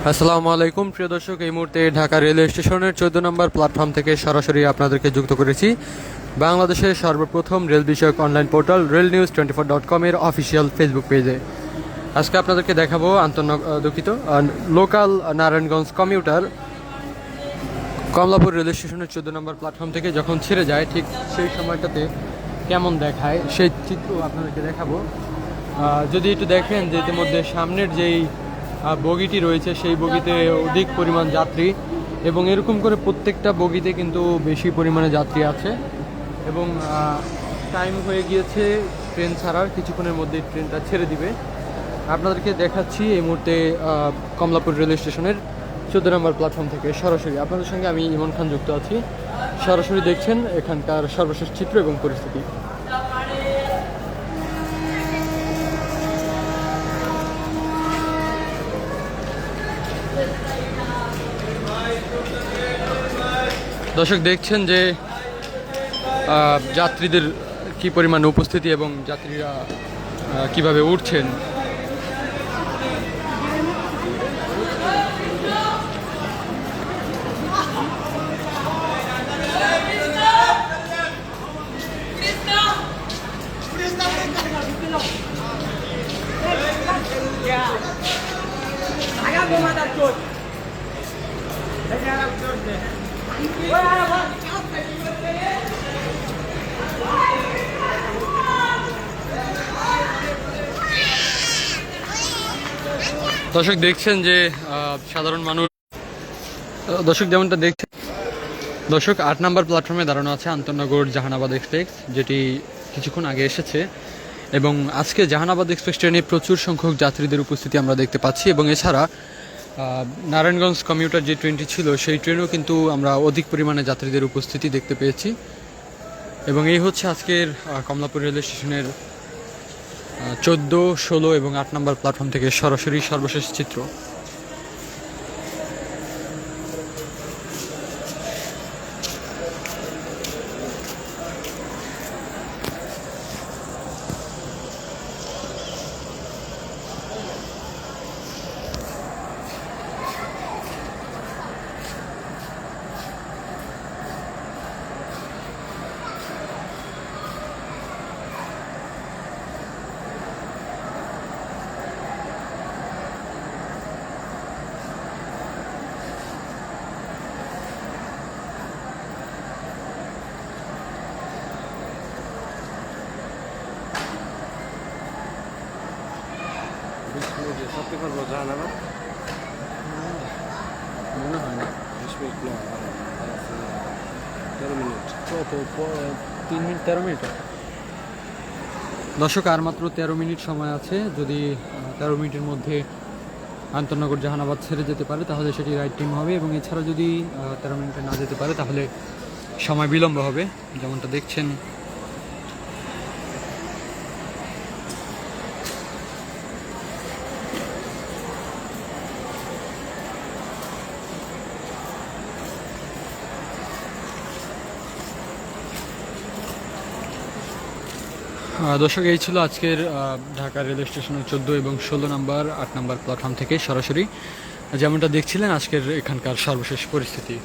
আসসালামু আলাইকুম প্রিয় দর্শক, এই মুহূর্তে ঢাকা রেলওয়ে স্টেশনের 14 নম্বর প্ল্যাটফর্ম থেকে সরাসরি আপনাদেরকে যুক্ত করেছি বাংলাদেশের সর্বপ্রথম রেল বিষয়ক অনলাইন পোর্টাল railnews24.com এর অফিসিয়াল ফেসবুক পেজে। আজকে আপনাদেরকে দেখাবো local Narayanganj commuter Kamalapur rail স্টেশনের 14 নম্বর প্ল্যাটফর্ম থেকে যখন ছেড়ে যায় ঠিক সেই সময়টাতে কেমন দেখায় সেই চিত্র আপনাদেরকে দেখাবো। যদি একটু দেখেন যে ইতিমধ্যে সামনের যেই বগিটি রয়েছে সেই বগিতে অধিক পরিমাণ যাত্রী এবং এরকম করে প্রত্যেকটা বগিতে কিন্তু বেশি পরিমাণে যাত্রী আছে এবং টাইম হয়ে গিয়েছে ট্রেন ছাড়ার, কিছুক্ষণের মধ্যে ট্রেনটা ছেড়ে দিবে। আপনাদেরকে দেখাচ্ছি এই মুহূর্তে কমলাপুর রেলওয়ে স্টেশনের 14 নম্বর প্ল্যাটফর্ম থেকে সরাসরি। আপনাদের সঙ্গে আমি ইমন খান যুক্ত আছি। সরাসরি দেখছেন এখানকার সর্বশেষ চিত্র এবং পরিস্থিতি। দর্শক দেখছেন যে যাত্রীদের কি পরিমাণ উপস্থিতি এবং যাত্রীরা কিভাবে উঠছেন। দর্শক দেখছেন যে সাধারণ মানুষ, দর্শক যেমনটা দেখছেন, দর্শক 8 নম্বর প্ল্যাটফর্মে দাঁড়ানো আছে আন্তনগর জাহানাবাদ এক্সপ্রেস, যেটি কিছুক্ষণ আগে এসেছে এবং আজকে জাহানাবাদ এক্সপ্রেস ট্রেনে প্রচুর সংখ্যক যাত্রীদের উপস্থিতি আমরা দেখতে পাচ্ছি এবং এছাড়া নারায়ণগঞ্জ কমিউটার যে ট্রেনটি ছিল সেই ট্রেনেও কিন্তু আমরা অধিক পরিমাণে যাত্রীদের উপস্থিতি দেখতে পেয়েছি এবং এই হচ্ছে আজকের কমলাপুর রেলওয়ে স্টেশনের 14, 16 এবং 8 নম্বর প্ল্যাটফর্ম থেকে সরাসরি সর্বশেষ চিত্র। সত্যি করবো জাহানাবাদ মনে হয় না 13 মিনিট, কত 3 মিনিট 13 মিনিট। দর্শক আর মাত্র 13 মিনিট সময় আছে। যদি 13 মিনিটের মধ্যে আন্তনগর জাহানাবাদ ছেড়ে যেতে পারে তাহলে সেটি রাইট টাইম হবে এবং এছাড়া যদি 13 মিনিটে না যেতে পারে তাহলে সময় বিলম্ব হবে, যেমনটা দেখছেন। দর্শক এই ছিল আজকের ঢাকা রেলওয়ে স্টেশনের 14 এবং 16 নম্বর 8 নম্বর প্ল্যাটফর্ম থেকে সরাসরি যেমনটা দেখছিলেন আজকের এখানকার সর্বশেষ পরিস্থিতি।